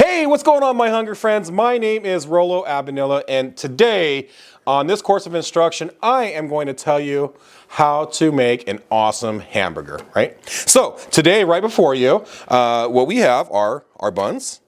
Hey, what's going on, my hungry friends? My name is Rolo Abanilla, and today on this course of instruction, I am going to tell you how to make an awesome hamburger, right? So today, right before you, what we have are our buns.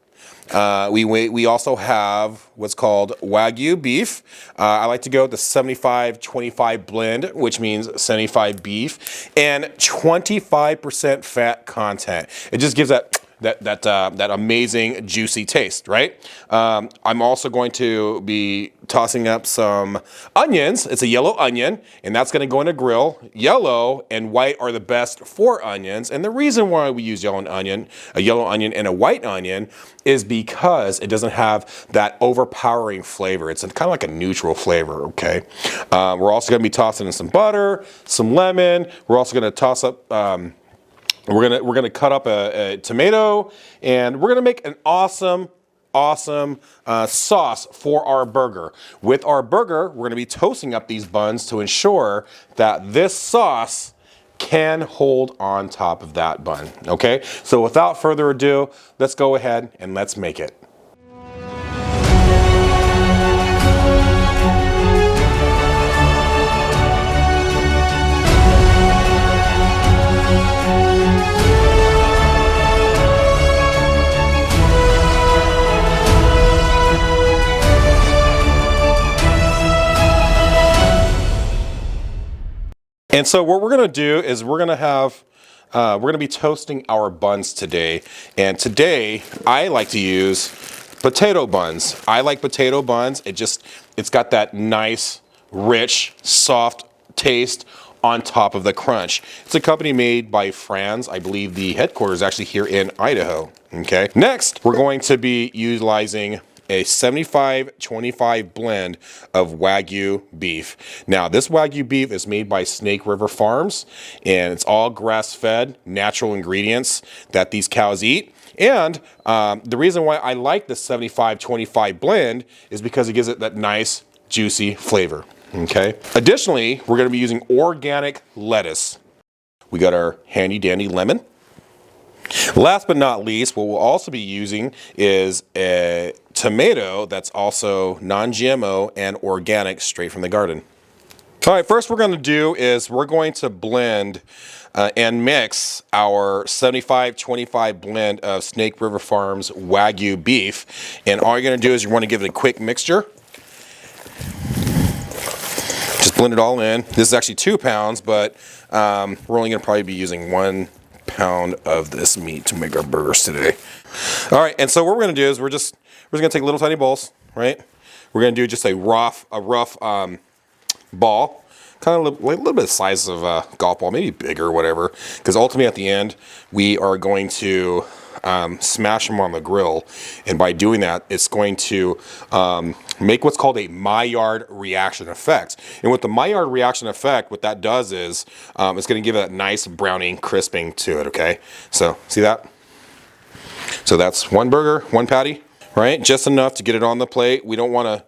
We also have what's called Wagyu beef. I like to go with the 75-25 blend, which means 75 beef and 25% fat content. It just gives that amazing juicy taste, right? I'm also going to be tossing up some onions. It's a yellow onion, and that's going to go in a grill. Yellow and white are the best for onions, and the reason why we use a yellow onion and a white onion is because it doesn't have that overpowering flavor. It's kind of like a neutral flavor, okay? We're also going to be tossing in some butter, some lemon. We're also going to toss up we're gonna cut up a tomato, and we're gonna make an awesome sauce for our burger. With our burger, we're gonna be toasting up these buns to ensure that this sauce can hold on top of that bun, okay? So without further ado, let's go ahead and let's make it. And so what we're gonna do is we're gonna be toasting our buns today. And today I like to use potato buns. I like potato buns. It's got that nice, rich, soft taste on top of the crunch. It's a company made by Franz. I believe the headquarters is actually here in Idaho. Okay. Next, we're going to be utilizing a 75-25 blend of Wagyu beef. Now, this Wagyu beef is made by Snake River Farms, and it's all grass-fed, natural ingredients that these cows eat. And the reason why I like the 75-25 blend is because it gives it that nice, juicy flavor, okay? Additionally, we're gonna be using organic lettuce. We got our handy-dandy lemon. Last but not least, what we'll also be using is a tomato that's also non-GMO and organic, straight from the garden. All right, first we're going to do is we're going to blend and mix our 75-25 blend of Snake River Farms Wagyu beef. And all you're going to do is you want to give it a quick mixture. Just blend it all in. This is actually 2 pounds, but we're only going to probably be using 1 pound of this meat to make our burgers today. All right, and so what we're gonna do is we're just gonna take little tiny balls, right? We're gonna do just a rough ball, kind of like a little bit the size of a golf ball, maybe bigger or whatever, because ultimately at the end we are going to smash them on the grill, and by doing that, it's going to make what's called a Maillard reaction effect. And with the Maillard reaction effect, what that does is it's going to give it that nice browning, crisping to it. Okay, so see that? So that's one burger, one patty, right? Just enough to get it on the plate. We don't want to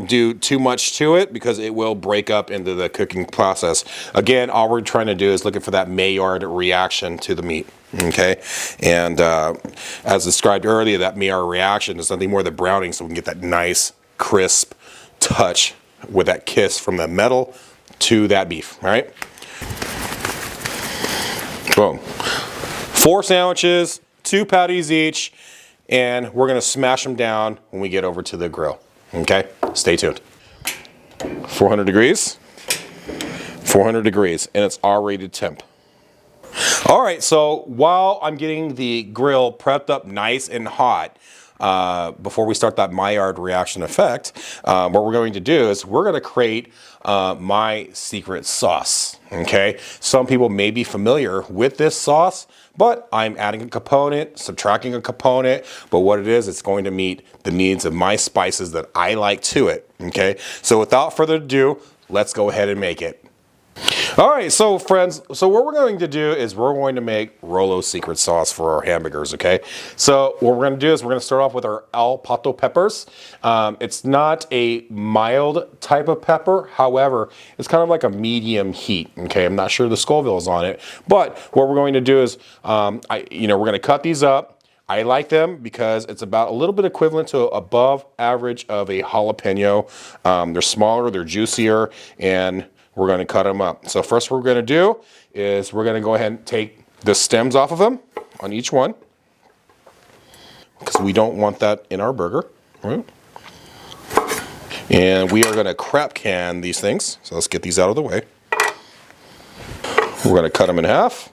do too much to it because it will break up into the cooking process. Again, all we're trying to do is looking for that Maillard reaction to the meat. Okay, and as described earlier, that Maillard reaction is nothing more than browning, so we can get that nice, crisp touch with that kiss from the metal to that beef. All right. Boom. 4 sandwiches, 2 patties each, and we're gonna smash them down when we get over to the grill. Okay, stay tuned. 400 degrees, 400 degrees, and it's R-rated temp. All right, so while I'm getting the grill prepped up nice and hot, before we start that Maillard reaction effect, what we're going to do is we're gonna create my secret sauce, okay? Some people may be familiar with this sauce, but I'm adding a component, subtracting a component, but what it is, it's going to meet the needs of my spices that I like to it, okay? So without further ado, let's go ahead and make it. All right, so friends, so what we're going to do is we're going to make Rolo's secret sauce for our hamburgers, okay? So what we're going to do is we're going to start off with our El Pato peppers. It's not a mild type of pepper. However, it's kind of like a medium heat, okay? I'm not sure the Scoville is on it, but what we're going to do is, we're going to cut these up. I like them because it's about a little bit equivalent to above average of a jalapeno. They're smaller, they're juicier, and we're going to cut them up. So first what we're going to do is we're going to go ahead and take the stems off of them on each one, because we don't want that in our burger. Right? And we are going to crap can these things. So let's get these out of the way. We're going to cut them in half.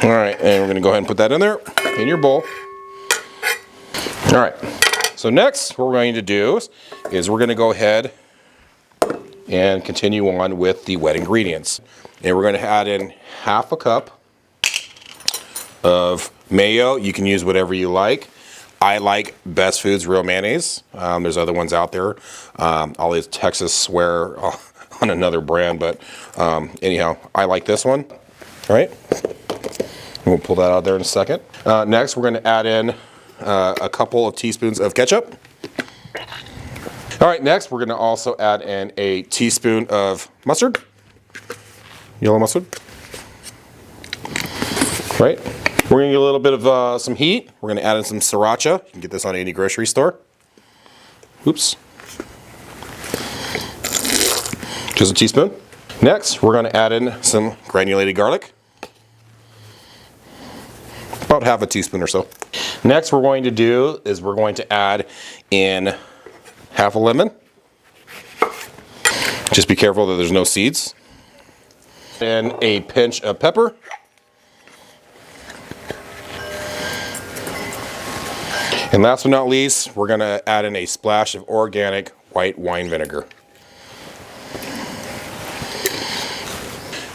All right, and we're going to go ahead and put that in there, in your bowl. All right, so next what we're going to do is we're going to go ahead and continue on with the wet ingredients. And we're going to add in half a cup of mayo. You can use whatever you like. I like Best Foods Real Mayonnaise. There's other ones out there. All these Texas swear on another brand, but anyhow, I like this one. All right. We'll pull that out there in a second. Next, we're going to add in a couple of teaspoons of ketchup. All right, next, we're going to also add in a teaspoon of mustard, yellow mustard. Right. We're going to get a little bit of some heat. We're going to add in some sriracha. You can get this on any grocery store. Oops. Just a teaspoon. Next, we're going to add in some granulated garlic. About half a teaspoon or so. Next, we're going to do is we're going to add in half a lemon. Just be careful that there's no seeds. And a pinch of pepper. And last but not least, we're going to add in a splash of organic white wine vinegar.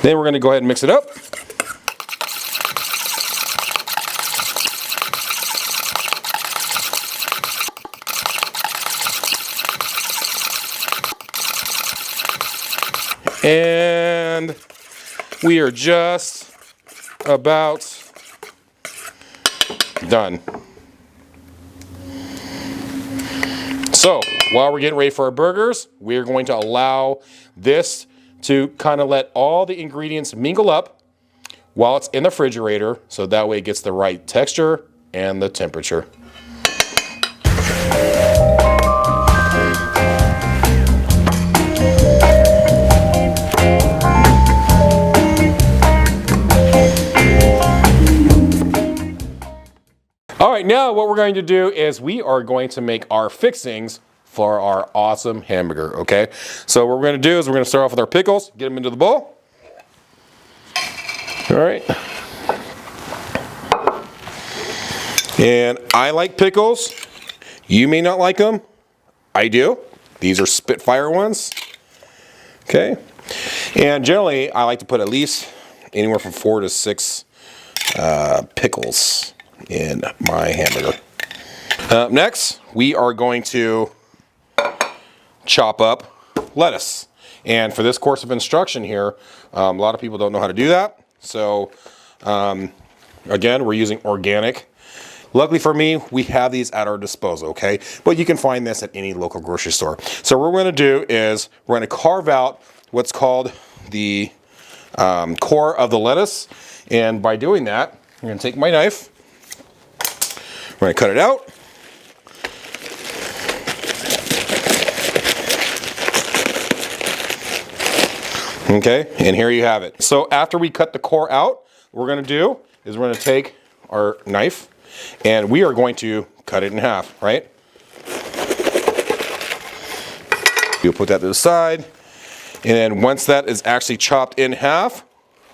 Then we're going to go ahead and mix it up. And we are just about done. So while we're getting ready for our burgers, we're going to allow this to kind of let all the ingredients mingle up while it's in the refrigerator, so that way it gets the right texture and the temperature. All right, now what we're going to do is we are going to make our fixings for our awesome hamburger, okay? So what we're going to do is we're going to start off with our pickles, get them into the bowl. All right. And I like pickles. You may not like them. I do. These are Spitfire ones. Okay. And generally, I like to put at least anywhere from 4 to 6 pickles in my hamburger. Next, we are going to chop up lettuce. And for this course of instruction here, a lot of people don't know how to do that. So again, we're using organic. Luckily for me, we have these at our disposal, okay? But you can find this at any local grocery store. So what we're going to do is we're going to carve out what's called the core of the lettuce. And by doing that, I'm going to take my knife. We're going to cut it out. Okay, and here you have it. So after we cut the core out, what we're going to do is we're going to take our knife and we are going to cut it in half, right? You'll put that to the side. And then once that is actually chopped in half,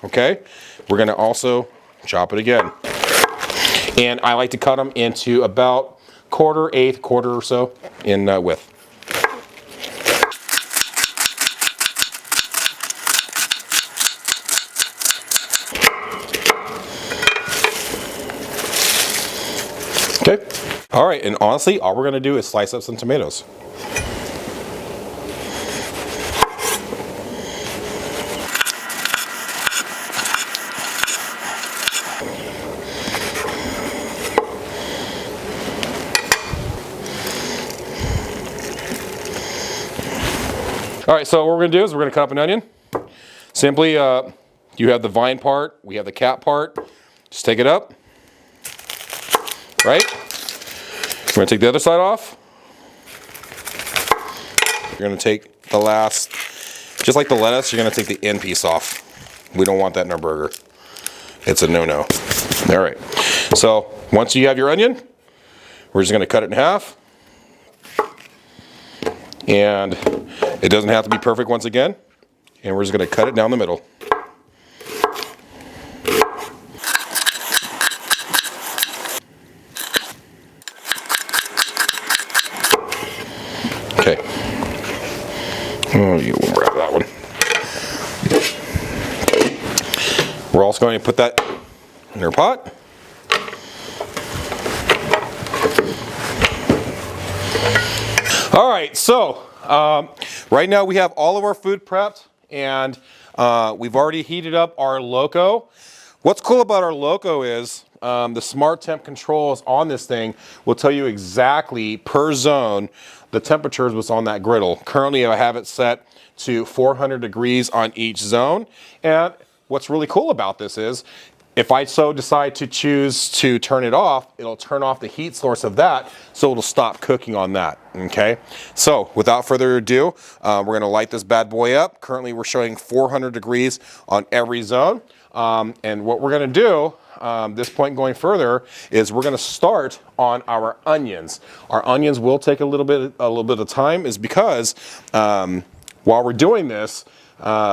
okay, we're going to also chop it again. And I like to cut them into about quarter or so in width. Okay. All right, and honestly, all we're going to do is slice up some tomatoes. All right, so what we're gonna do is we're gonna cut up an onion. Simply, you have the vine part, we have the cap part. Just take it up, right? We're gonna take the other side off. You're gonna take the last, just like the lettuce, you're gonna take the end piece off. We don't want that in our burger. It's a no-no. All right, so once you have your onion, we're just gonna cut it in half. And it doesn't have to be perfect once again. And we're just gonna cut it down the middle. Okay. Oh, you will grab that one. We're also going to put that in our pot. All right, so right now we have all of our food prepped, and we've already heated up our Loco. What's cool about our Loco is the smart temp controls on this thing will tell you exactly per zone the temperatures was on that griddle. Currently I have it set to 400 degrees on each zone, and what's really cool about this is if I so decide to choose to turn it off, it'll turn off the heat source of that, so it'll stop cooking on that, okay? So without further ado, we're gonna light this bad boy up. Currently we're showing 400 degrees on every zone. And what we're gonna do, this point going further, is we're gonna start on our onions. Our onions will take a little bit of time, is because while we're doing this,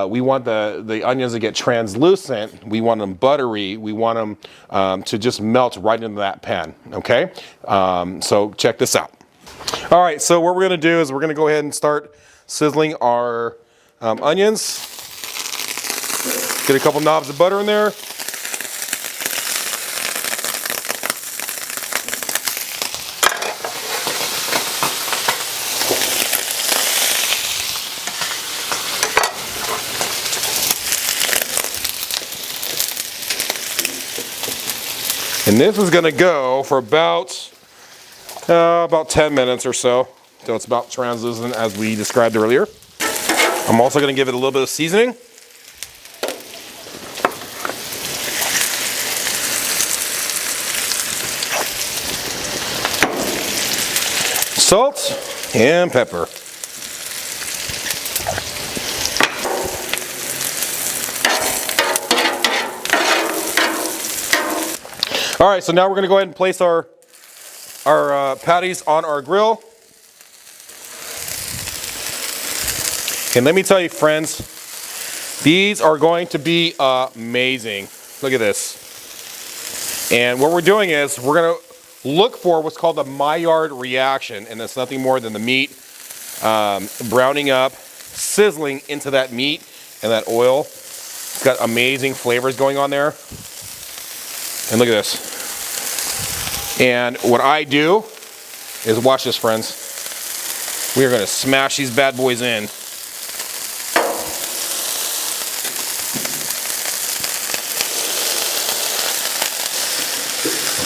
we want the onions to get translucent. We want them buttery. We want them to just melt right into that pan, okay? So check this out. All right, so what we're gonna do is we're gonna go ahead and start sizzling our onions. Get a couple knobs of butter in there. And this is gonna go for about 10 minutes or so, till it's about translucent as we described earlier. I'm also gonna give it a little bit of seasoning. Salt and pepper. All right, so now we're gonna go ahead and place our patties on our grill. And let me tell you, friends, these are going to be amazing. Look at this. And what we're doing is we're gonna look for what's called the Maillard reaction, and it's nothing more than the meat browning up, sizzling into that meat and that oil. It's got amazing flavors going on there. And look at this. And what I do is, watch this, friends. We are gonna smash these bad boys in.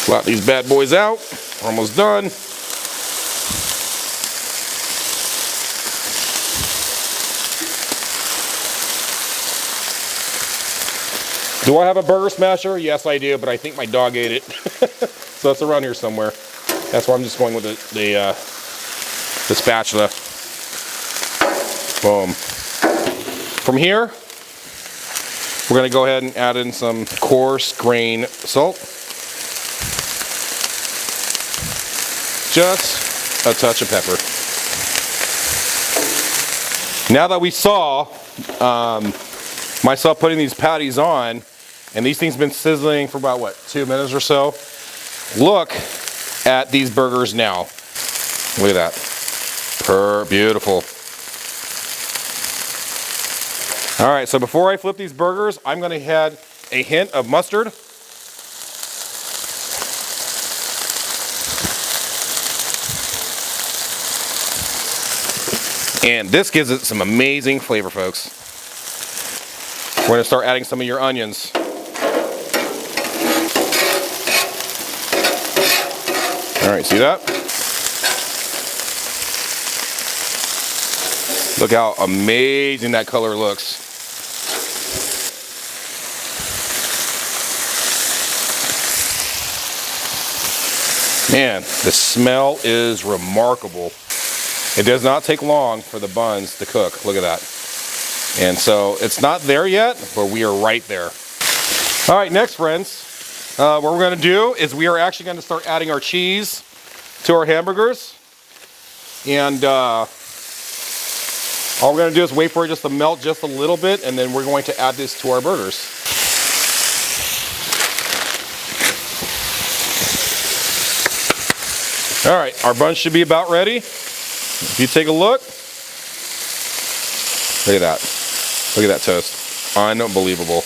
Flat these bad boys out. We're almost done. Do I have a burger smasher? Yes, I do, but I think my dog ate it. So it's around here somewhere. That's why I'm just going with the spatula. Boom. From here, we're gonna go ahead and add in some coarse grain salt. Just a touch of pepper. Now that we saw myself putting these patties on, and these things have been sizzling for about, what, 2 minutes or so? Look at these burgers now. Look at that. Beautiful. All right, so before I flip these burgers, I'm gonna add a hint of mustard. And this gives it some amazing flavor, folks. We're gonna start adding some of your onions. All right, see that? Look how amazing that color looks. Man, the smell is remarkable. It does not take long for the buns to cook. Look at that. And so it's not there yet, but we are right there. All right, next, friends, what we're going to do is we are actually going to start adding our cheese to our hamburgers. And all we're going to do is wait for it just to melt just a little bit, and then we're going to add this to our burgers. All right, our buns should be about ready. If you take a look at that. Look at that toast. Unbelievable.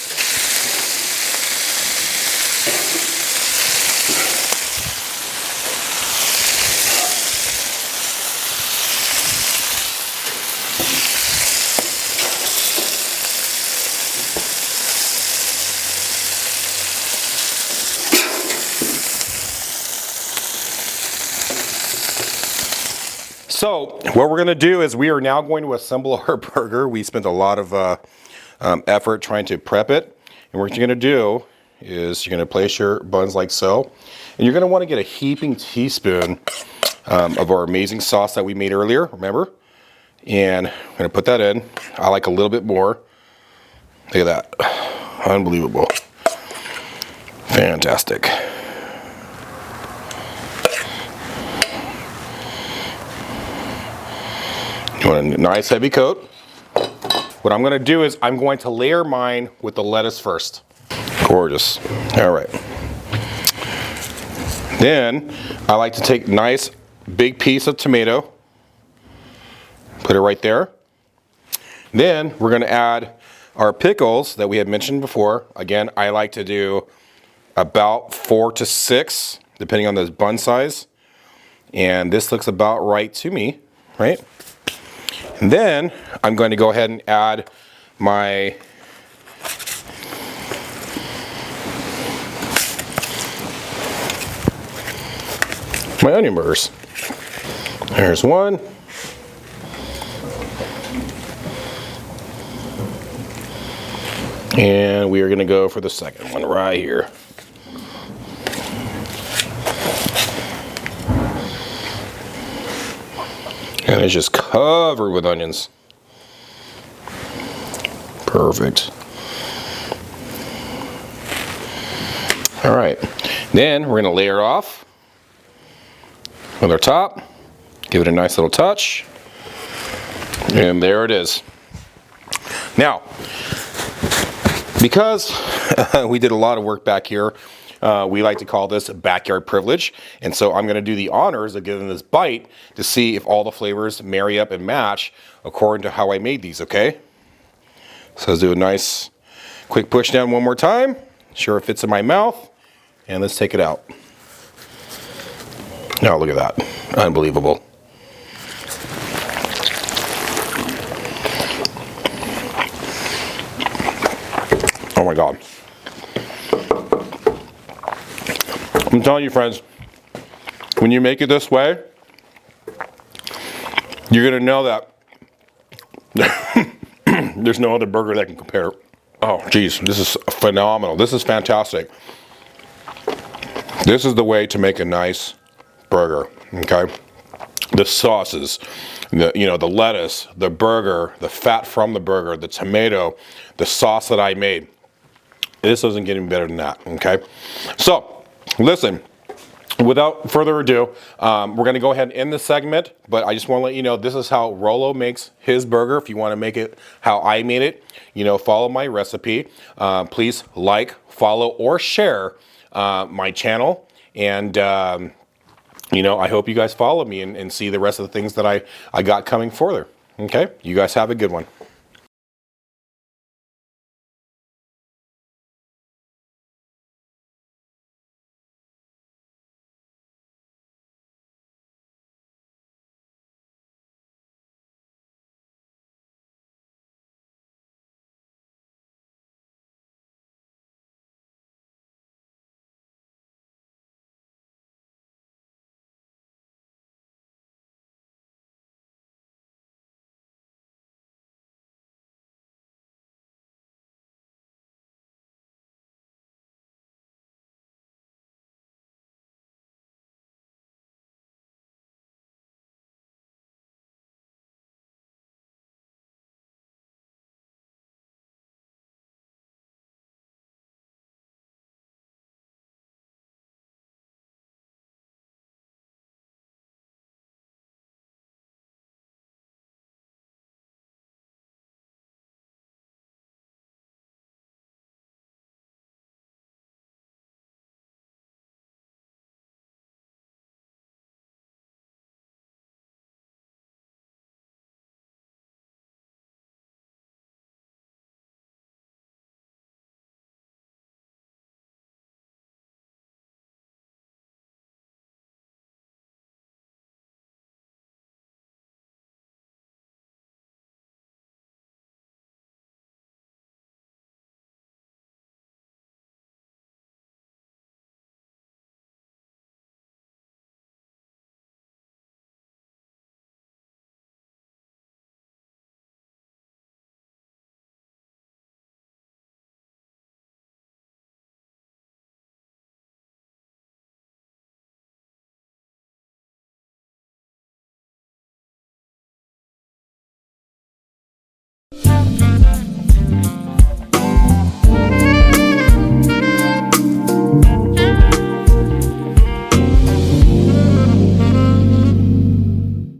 So what we're going to do is we are now going to assemble our burger. We spent a lot of effort trying to prep it. And what you're going to do is you're going to place your buns like so. And you're going to want to get a heaping teaspoon of our amazing sauce that we made earlier, remember? And I'm going to put that in. I like a little bit more. Look at that. Unbelievable. Fantastic. You want a nice heavy coat. What I'm going to do is I'm going to layer mine with the lettuce first. Gorgeous. All right. Then I like to take a nice big piece of tomato, put it right there. Then we're going to add our pickles that we had mentioned before. Again, I like to do about 4 to 6, depending on the bun size. And this looks about right to me, right? And then I'm going to go ahead and add my onion burgers. There's one. And we are going to go for the second one right here. And it's just covered with onions. Perfect. All right. Then we're going to layer off with our top. Give it a nice little touch. And there it is. Now, because we did a lot of work back here, we like to call this backyard privilege. And so I'm going to do the honors of giving this bite to see if all the flavors marry up and match according to how I made these, okay? So let's do a nice quick push down one more time. Sure it fits in my mouth. And let's take it out. Now look at that. Unbelievable. Oh my God. I'm telling you, friends, when you make it this way, you're going to know that there's no other burger that can compare. Oh, geez, this is phenomenal. This is fantastic. This is the way to make a nice burger, okay? The sauces, the lettuce, the burger, the fat from the burger, the tomato, the sauce that I made. This doesn't get any better than that, okay? So, listen, without further ado, we're going to go ahead and end this segment, but I just want to let you know this is how Rolo makes his burger. If you want to make it how I made it, follow my recipe. Please like, follow, or share my channel. And, I hope you guys follow me and see the rest of the things that I got coming further. Okay? You guys have a good one.